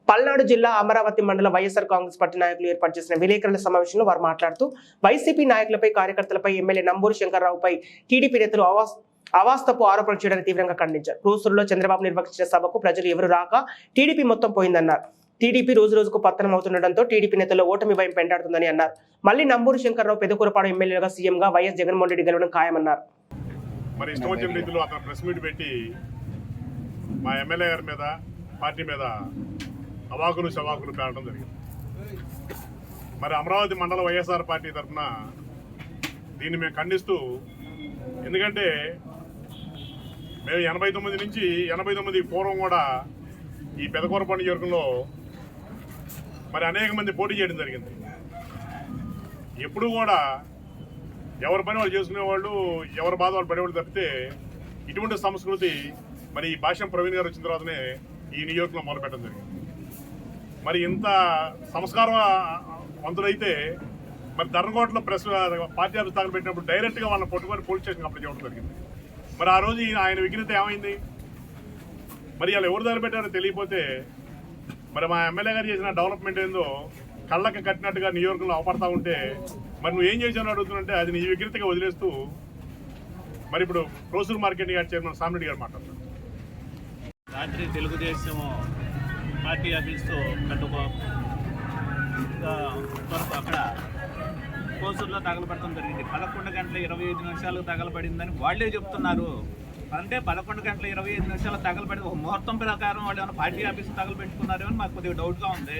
పల్నాడు జిల్లా అమరావతి మండల వైఎస్ఆర్ కాంగ్రెస్ పార్టీ నాయకులు ఏర్పాటు చేసిన విలేకరుల సమావేశంలో వారు మాట్లాడుతూ వైసీపీ నాయకులపై, కార్యకర్తలపై, ఎమ్మెల్యే నంబూరు శంకర్రావుపై టీడీపీ నేతలు అవాస్తపు ఆరోపణలు చేయడానికి తీవ్రంగా ఖండించారు. క్రూసూరులో చంద్రబాబు నిర్వహించిన సభకు ప్రజలు ఎవరు రాక టీడీపీ మొత్తం పోయిందన్నారు. టీడీపీ రోజు రోజుకు పతనం అవుతుండటంతో టీడీపీ నేతల్లో ఓటమి భయం పెంటాడుతుందని అన్నారు. మళ్లీ నంబూరు శంకర్రావు పెదకూరపాడు ఎమ్మెల్యేగా సీఎంగా వైఎస్ జగన్మోహన్ రెడ్డి గెలవడం ఖాయమన్నారు. మరి ఇష్టం వచ్చిన రీతిలో అతను ప్రెస్ మీట్ పెట్టి మా ఎమ్మెల్యే గారి మీద, పార్టీ మీద అవాకులు శవాకులు పేరడం జరిగింది. మరి అమరావతి మండల వైఎస్ఆర్ పార్టీ తరఫున దీన్ని మేము ఖండిస్తూ ఎందుకంటే మేము 89 నుంచి 89 పూర్వం కూడా ఈ పెదకూరపల్లి నియోజకవర్గంలో మరి అనేక మంది పోటీ చేయడం జరిగింది. ఎప్పుడు కూడా ఎవరి పని వాళ్ళు చేసుకునేవాళ్ళు, ఎవరి బాధ వాళ్ళు పడేవాళ్ళు తప్పితే ఇటువంటి సంస్కృతి మరి ఈ భాష్యం ప్రవీణ్ గారు వచ్చిన తర్వాతనే ఈ నియోజకవర్గంలో మొదలుపెట్టడం జరిగింది. మరి ఇంత సంస్కారవంతులైతే మరి ధర్మకోటలో పార్టీ ఆఫీస్ తగలబెట్టినప్పుడు డైరెక్ట్గా వాళ్ళని పట్టుకొని పోలీస్ స్టేషన్ అప్లై చేయడం జరిగింది. మరి ఆ రోజు ఆయన విఘ్నత ఏమైంది? మరి వాళ్ళు ఎవరు తగలబెట్టారో తెలియకపోతే మరి మా ఎమ్మెల్యే గారు చేసిన డెవలప్మెంట్ ఏందో కళ్ళకి కట్టినట్టుగా నియోజకవర్గంలో అవపడతా ఉంటే మరి నువ్వు ఏం చేసావు అడుగుతుంటే అది నీ విఘ్నతగా వదిలేస్తూ మరి ఇప్పుడు Krosuru market yard chairman Samireddy గారు మాట్లాడుతున్నారు. రాత్రి తెలుగుదేశం పార్టీ ఆఫీస్తో అక్కడ కోసూరులో తగలబెట్టడం జరిగింది. 11 గంటల 25 నిమిషాలకు తగలబడిందని వాళ్ళే చెప్తున్నారు. అంటే 11 గంటల 25 నిమిషాలు తగలబడి ఒక ముహూర్తం ప్రకారం వాళ్ళు ఏమైనా పార్టీ ఆఫీస్ తగలబెట్టుకున్నారేమో మాకు కొద్దిగా డౌట్గా ఉంది.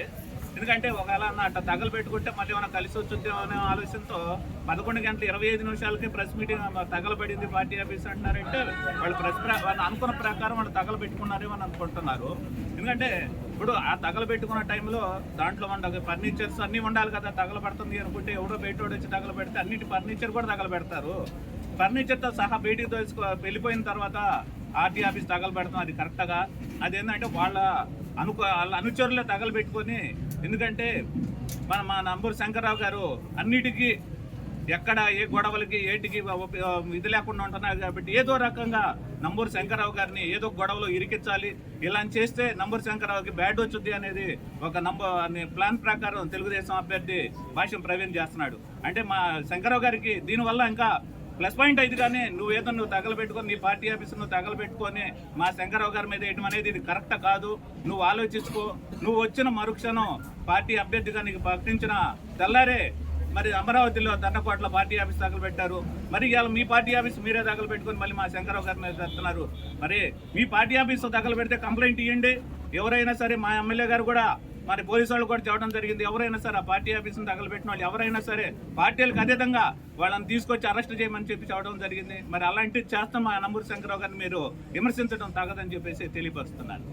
ఎందుకంటే ఒకవేళ అట్లా తగలబెట్టుకుంటే మళ్ళీ ఏమైనా కలిసి వచ్చుద్దేమో అనే ఆలోచనతో 11 గంటల 25 నిమిషాలకి ప్రెస్ మీటింగ్ తగలబడింది పార్టీ ఆఫీస్ అంటున్నారంటే వాళ్ళు వాళ్ళు అనుకున్న ప్రకారం వాళ్ళు తగలబెట్టుకున్నారేమో అని అనుకుంటున్నారు. ఎందుకంటే ఇప్పుడు ఆ తగలబెట్టుకున్న టైంలో దాంట్లో మన ఫర్నిచర్స్ అన్నీ ఉండాలి కదా. తగలబడుతుంది అనుకుంటే ఎవడో బయటోడు వచ్చి తగలబెడితే అన్నిటి ఫర్నిచర్ కూడా తగలబెడతారు. ఫర్నిచర్తో సహా బయటికి వెళ్ళిపోయిన తర్వాత ఆర్టీ ఆఫీస్ తగలబెడతాం, అది కరెక్ట్గా? అదేంటంటే వాళ్ళ అనుచరులే తగలబెట్టుకొని, ఎందుకంటే మా నంబూరు శంకర్రావు గారు అన్నిటికీ ఎక్కడ ఏ గొడవలకి ఏటికి ఇది లేకుండా ఉంటున్నారు కాబట్టి ఏదో రకంగా నంబూరు శంకర్రావు గారిని ఏదో గొడవలో ఇరికించాలి, ఇలా చేస్తే నంబూరు శంకర్రావుకి బ్యాడ్ వచ్చుద్ది అనేది ఒక ప్లాన్ ప్రకారం తెలుగుదేశం అభ్యర్థి భాష్యం ప్రవీణ్ చేస్తున్నాడు. అంటే మా శంకర్రావు గారికి దీనివల్ల ఇంకా ప్లస్ పాయింట్ అయితే, కానీ నువ్వు తగలబెట్టుకొని నీ పార్టీ ఆఫీస్ నువ్వు తగలబెట్టుకొని మా శంకర్రావు గారి మీద వేయడం అనేది ఇది కరెక్ట్ కాదు. నువ్వు ఆలోచించుకో. నువ్వు వచ్చిన మరుక్షణం పార్టీ అభ్యర్థిగా నీకు ప్రకటించిన తెల్లారే మరి అమరావతిలో దండకోటలో పార్టీ ఆఫీస్ తగలబెట్టారు. మరి ఇవాళ మీ పార్టీ ఆఫీస్ మీరే తగలబెట్టుకొని మళ్ళీ మా శంకర్రావు గారి మీద చెప్తున్నారు. మరి మీ పార్టీ ఆఫీస్ తగలబెడితే కంప్లైంట్ ఇవ్వండి. ఎవరైనా సరే, మా ఎమ్మెల్యే గారు కూడా మరి పోలీసు వాళ్ళు కూడా చెప్పడం జరిగింది. ఎవరైనా సరే ఆ పార్టీ ఆఫీస్ని తగలబెట్టిన వాళ్ళు ఎవరైనా సరే పార్టీలకు అతీతంగా వాళ్ళని తీసుకొచ్చి అరెస్ట్ చేయమని చెప్పి చెప్పడం జరిగింది. మరి అలాంటివి చేస్తాం మా నంబూరు శంకర్రావు గారిని మీరు విమర్శించడం తగదని చెప్పేసి తెలియపరుస్తున్నారు.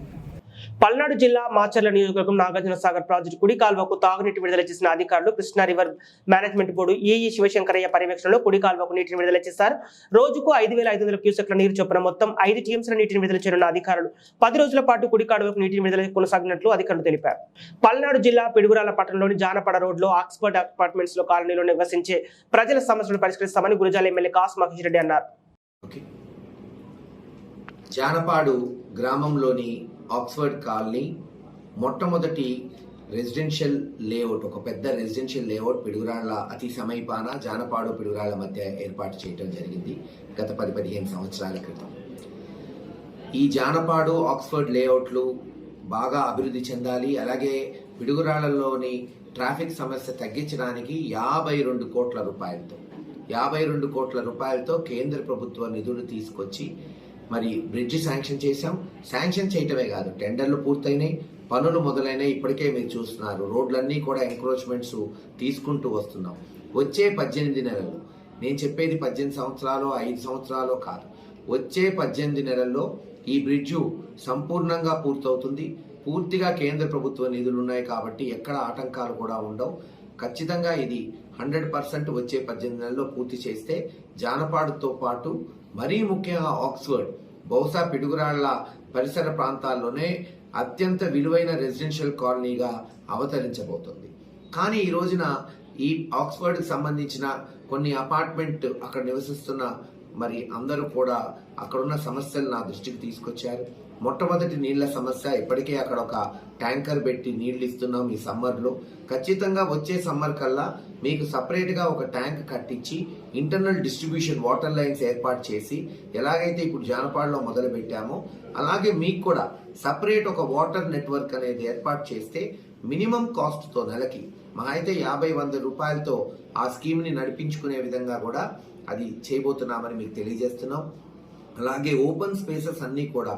పల్నాడు జిల్లా మాచర్ల నియోజకవర్గం నాగార్జున సాగర్ ప్రాజెక్టు కుడి కాల్వకు తాగునీటి విడుదల చేసిన అధికారులు Krishna river management board EE Shivashankaraiah పర్యవేక్షణలో కుడి కాల్వకు నీటిని విడుదల చేశారు. రోజుకు 5,500 క్యూసెక్ల నీరు చొప్పున మొత్తం 5 టీఎంసీల నీటిని విడుదల చేయనున్న అధికారులు 10 రోజుల పాటు కుడి కాలువకు నీటిని విడుదల కొనసాగినట్లు అధికారులు తెలిపారు. పల్నాడు జిల్లా పిడుగురాల పట్టణంలోని జానపడ రోడ్లో ఆక్స్ఫర్డ్ అపార్ట్మెంట్స్ లో కాలనీలో నివసించే ప్రజల సమస్యలను పరిష్కరిస్తామని గురజాల ఎమ్మెల్యే కాసు మహేష్ రెడ్డి అన్నారు. జానపాడు గ్రామంలోని ఆక్స్ఫర్డ్ కాలనీ మొట్టమొదటి రెసిడెన్షియల్ లేఅవుట్, ఒక పెద్ద రెసిడెన్షియల్ లేఅవుట్ పిడుగురాళ్ల అతి సమీపాన జానపాడు పిడుగురాళ్ల మధ్య ఏర్పాటు చేయడం జరిగింది గత 10-15 సంవత్సరాల క్రితం. ఈ జానపాడు ఆక్స్ఫర్డ్ లేఅవుట్లు బాగా అభివృద్ధి చెందాలి, అలాగే పిడుగురాళ్లలోని ట్రాఫిక్ సమస్య తగ్గించడానికి 52 కోట్ల రూపాయలతో కేంద్ర ప్రభుత్వ నిధులు తీసుకొచ్చి మరి బ్రిడ్జి శాంక్షన్ చేశాం. శాంక్షన్ చేయటమే కాదు, టెండర్లు పూర్తయినాయి, పనులు మొదలైనవి. ఇప్పటికే మీరు చూస్తున్నారు, రోడ్లన్నీ కూడా ఎంక్రోచ్మెంట్స్ తీసుకుంటూ వస్తున్నాం. వచ్చే 18 నెలల్లో, నేను చెప్పేది 18 సంవత్సరాలు 5 సంవత్సరాలు కాదు, వచ్చే 18 నెలల్లో ఈ బ్రిడ్జు సంపూర్ణంగా పూర్తవుతుంది. పూర్తిగా కేంద్ర ప్రభుత్వ నిధులు ఉన్నాయి కాబట్టి ఎక్కడ ఆటంకాలు కూడా ఉండవు. ఖచ్చితంగా ఇది 100% వచ్చే 18 నెలల్లో పూర్తి చేస్తే జానపాడుతో పాటు మరీ ముఖ్యంగా ఆక్స్ఫర్డ్ బహుశా పిడుగురాళ్ల పరిసర ప్రాంతాల్లోనే అత్యంత విలువైన రెసిడెన్షియల్ కాలనీగా అవతరించబోతుంది. కానీ ఈ రోజున ఈ ఆక్స్ఫర్డ్కి సంబంధించిన కొన్ని అపార్ట్మెంట్ అక్కడ నివసిస్తున్న మరి అందరూ కూడా అక్కడున్న సమస్యలు నా దృష్టికి తీసుకొచ్చారు. మొట్టమొదటి నీళ్ల సమస్య, ఇప్పటికే అక్కడ ఒక ట్యాంకర్ పెట్టి నీళ్లు ఇస్తున్నాం ఈ సమ్మర్లో. ఖచ్చితంగా వచ్చే సమ్మర్ కల్లా మీకు సపరేట్గా ఒక ట్యాంక్ కట్టించి ఇంటర్నల్ డిస్ట్రిబ్యూషన్ వాటర్ లైన్స్ ఏర్పాటు చేసి, ఎలాగైతే ఇప్పుడు జానపాడులో మొదలు పెట్టామో అలాగే మీకు కూడా సపరేట్ ఒక వాటర్ నెట్వర్క్ అనేది ఏర్పాటు చేస్తే మినిమం కాస్ట్తో నెలకి మా అయితే 50-100 రూపాయలతో ఆ స్కీమ్ని నడిపించుకునే విధంగా కూడా అది చేయబోతున్నామని మీకు తెలియజేస్తున్నాం. అలాగే ఓపెన్ స్పేసెస్ అన్నీ కూడా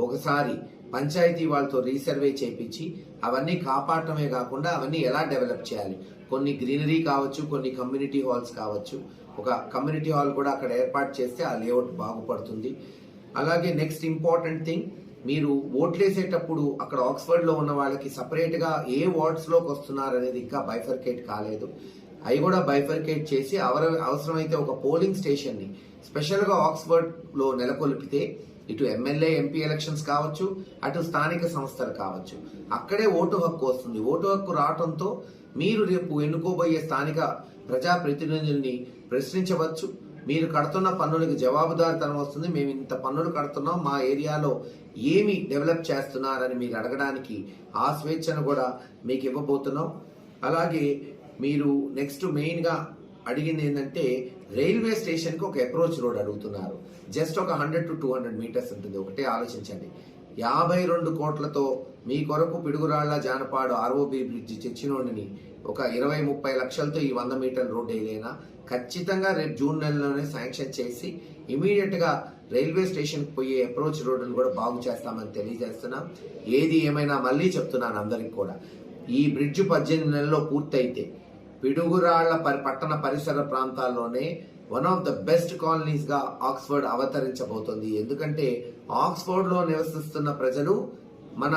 ఒకసారి పంచాయతీ వాళ్ళతో రీసర్వే చేయించి అవన్నీ కాపాడటమే కాకుండా అవన్నీ ఎలా డెవలప్ చేయాలి, కొన్ని గ్రీనరీ కావచ్చు, కొన్ని కమ్యూనిటీ హాల్స్ కావచ్చు, ఒక కమ్యూనిటీ హాల్ కూడా అక్కడ ఏర్పాటు చేస్తే ఆ లేఅవుట్ బాగుపడుతుంది. అలాగే నెక్స్ట్ ఇంపార్టెంట్ థింగ్, మీరు ఓట్లేసేటప్పుడు అక్కడ ఆక్స్ఫర్డ్లో ఉన్న వాళ్ళకి సపరేట్గా ఏ వార్డ్స్లోకి వస్తున్నారు అనేది ఇంకా బైఫర్కేట్ కాలేదు. అవి కూడా బైఫర్కేట్ చేసి అవసరమైతే ఒక పోలింగ్ స్టేషన్ని స్పెషల్గా ఆక్స్ఫర్డ్లో నెలకొల్పితే ఇటు ఎమ్మెల్యే ఎంపీ ఎలక్షన్స్ కావచ్చు, అటు స్థానిక సంస్థలు కావచ్చు, అక్కడే ఓటు హక్కు వస్తుంది. ఓటు హక్కు రావడంతో మీరు రేపు ఎన్నుకోబోయే స్థానిక ప్రజాప్రతినిధుల్ని ప్రశ్నించవచ్చు. మీరు కడుతున్న పన్నులకు జవాబుదారితనం వస్తుంది. మేము ఇంత పన్నులు కడుతున్నాం, మా ఏరియాలో ఏమి డెవలప్ చేస్తున్నారని మీరు అడగడానికి ఆ స్వేచ్ఛను కూడా మీకు ఇవ్వబోతున్నాం. అలాగే మీరు నెక్స్ట్ మెయిన్గా అడిగింది ఏంటంటే రైల్వే స్టేషన్కి ఒక అప్రోచ్ రోడ్ అడుగుతున్నారు. జస్ట్ ఒక 100 to 200 మీటర్స్ ఉంటుంది. ఒకటే ఆలోచించండి, 52 కోట్లతో మీ కొరకు పిడుగురాళ్ల జానపాడు ఆర్ఓబి బ్రిడ్జ్ తెచ్చినోడిని ఒక 20-30 లక్షలతో ఈ 100 మీటర్ల రోడ్ ఏదైనా ఖచ్చితంగా రేపు జూన్ నెలలోనే శాంక్షన్ చేసి ఇమీడియట్గా రైల్వే స్టేషన్కి పోయే అప్రోచ్ రోడ్డును కూడా బాగు చేస్తామని తెలియజేస్తున్నాం. ఏది ఏమైనా మళ్ళీ చెప్తున్నాను అందరికి కూడా, ఈ బ్రిడ్జ్ 18 నెలల్లో పూర్తయితే పిడుగురాళ్ల పట్టణ పరిసర ప్రాంతాల్లోనే one of the best colonies గా ఆక్స్ఫర్డ్ అవతరించబోతుంది. ఎందుకంటే ఆక్స్ఫర్డ్ లో నివసిస్తున్న ప్రజలు మన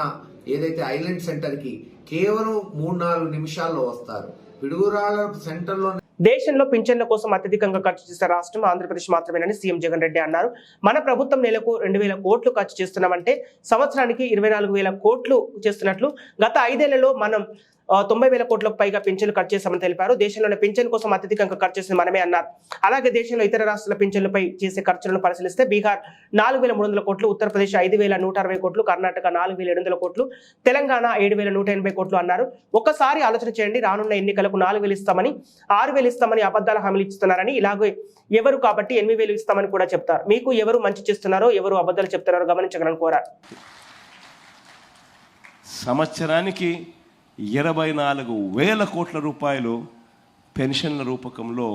ఏదైతే ఐలాండ్ సెంటర్ కి కేవలం 3-4 నిమిషాల్లో వస్తారు. పిడుగురాళ్ల సెంటర్ లో దేశంలో పింఛన్ల కోసం అత్యధికంగా ఖర్చు చేసే రాష్ట్రం ఆంధ్రప్రదేశ్ మాత్రమేనని సీఎం జగన్ రెడ్డి అన్నారు. మన ప్రభుత్వం నెలకు 2,000 కోట్లు ఖర్చు చేస్తున్నామంటే సంవత్సరానికి 24,000 కోట్లు చేస్తున్నట్లు. గత 5 ఏళ్లలో మనం 90,000 కోట్లకు పైగా పింఛన్లు ఖర్చు చేశామని తెలిపారు. దేశంలోని పింఛన్ కోసం అత్యధికంగా ఖర్చు చేసింది మనమే అన్నారు. అలాగే దేశంలో ఇతర రాష్ట్రాల పింఛన్లపై చేసే ఖర్చులను పరిశీలిస్తే బీహార్ 4,300 కోట్లు, ఉత్తరప్రదేశ్ 5,160 కోట్లు, కర్ణాటక 4,700 కోట్లు, తెలంగాణ 7,180 కోట్లు అన్నారు. ఒక్కసారి ఆలోచన చేయండి, రానున్న ఎన్నికలకు 4,000 ఇస్తామని 6,000 ఇస్తామని అబద్ధాల హామీలు ఇస్తున్నారని, ఇలాగే ఎవరు కాబట్టి 8,000 ఇస్తామని కూడా చెప్తారు. మీకు ఎవరు మంచి చేస్తున్నారో ఎవరు అబద్ధాలు చెప్తున్నారో గమనించగలని కోరారు. సంవత్సరానికి 24,000 కోట్ల రూపాయలు పెన్షన్ల రూపకంలో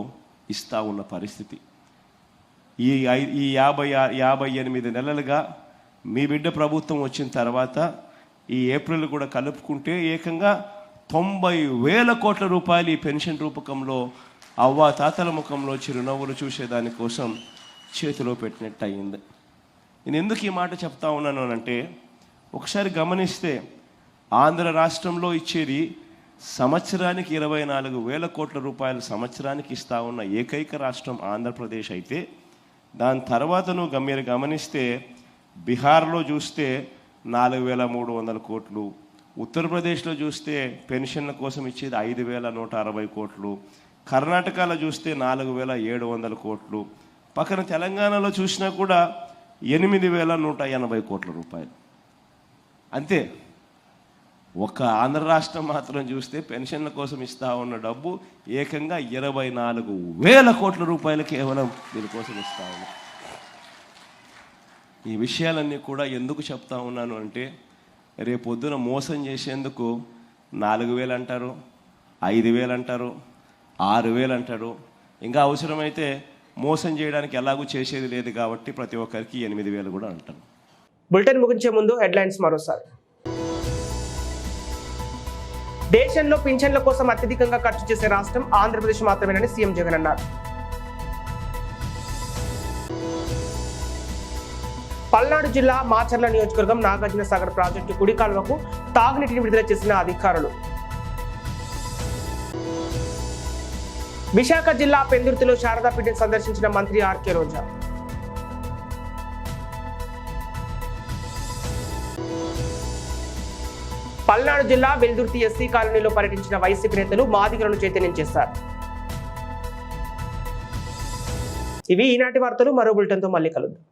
ఇస్తూ ఉన్న పరిస్థితి. ఈ 58 నెలలుగా మీ బిడ్డ ప్రభుత్వం వచ్చిన తర్వాత ఈ ఏప్రిల్ కూడా కలుపుకుంటే ఏకంగా 90,000 కోట్ల రూపాయలు ఈ పెన్షన్ రూపకంలో అవ్వ తాతల ముఖంలో చిరునవ్వులు చూసేదానికోసం చేతిలో పెట్టినట్టు అయింది. నేను ఎందుకు ఈ మాట చెప్తా ఉన్నాను అంటే, ఒకసారి గమనిస్తే ఆంధ్ర రాష్ట్రంలో ఇచ్చేది సంవత్సరానికి 24,000 కోట్ల రూపాయలు సంవత్సరానికి ఇస్తా ఉన్న ఏకైక రాష్ట్రం ఆంధ్రప్రదేశ్ అయితే, దాని తర్వాత మీరు గమనిస్తే బీహార్లో చూస్తే 4,300 కోట్లు, ఉత్తరప్రదేశ్లో చూస్తే పెన్షన్ల కోసం ఇచ్చేది 5,160 కోట్లు, కర్ణాటకలో చూస్తే 4,700 కోట్లు, పక్కన తెలంగాణలో చూసినా కూడా 8,180 కోట్ల రూపాయలు. అంతే. ఒక ఆంధ్ర రాష్ట్రం మాత్రం చూస్తే పెన్షన్ల కోసం ఇస్తా ఉన్న డబ్బు ఏకంగా 24,000 కోట్ల రూపాయలు కేవలం దీనికోసం ఇస్తా ఉన్నాం. ఈ విషయాలన్నీ కూడా ఎందుకు చెప్తా ఉన్నాను అంటే, రేపొద్దున మోసం చేసేందుకు 4,000 అంటారు, 5,000 అంటారు, 6,000 అంటారు. ఇంకా అవసరమైతే మోసం చేయడానికి ఎలాగూ చేసేది లేదు కాబట్టి ప్రతి ఒక్కరికి 8,000 కూడా అంటారు. బులెటిన్ ముగించే ముందు హెడ్లైన్స్ మరోసారి. దేశంలో పింఛన్ల కోసం అత్యధికంగా ఖర్చు చేసే రాష్ట్రం ఆంధ్రప్రదేశ్ మాత్రమేనని సీఎం జగన్ అన్నారు. పల్నాడు జిల్లా మాచర్ల నియోజకవర్గం నాగార్జున సాగర్ ప్రాజెక్టు కుడి కాలువకు తాగునీటిని విడుదల చేసిన అధికారులు. విశాఖ జిల్లా పెందుర్తిలో శారదాపీఠం సందర్శించిన మంత్రి ఆర్కే రోజా. పల్నాడు జిల్లా వెల్దుర్తి ఎస్సీ కాలనీలో పర్యటించిన వైసీపీ నేతలు మాదిగలను చైతన్యం చేశారు. ఇవి ఈనాటి వార్తలు. మరో బులెటిన్తో మళ్ళీ కలుద్దాం.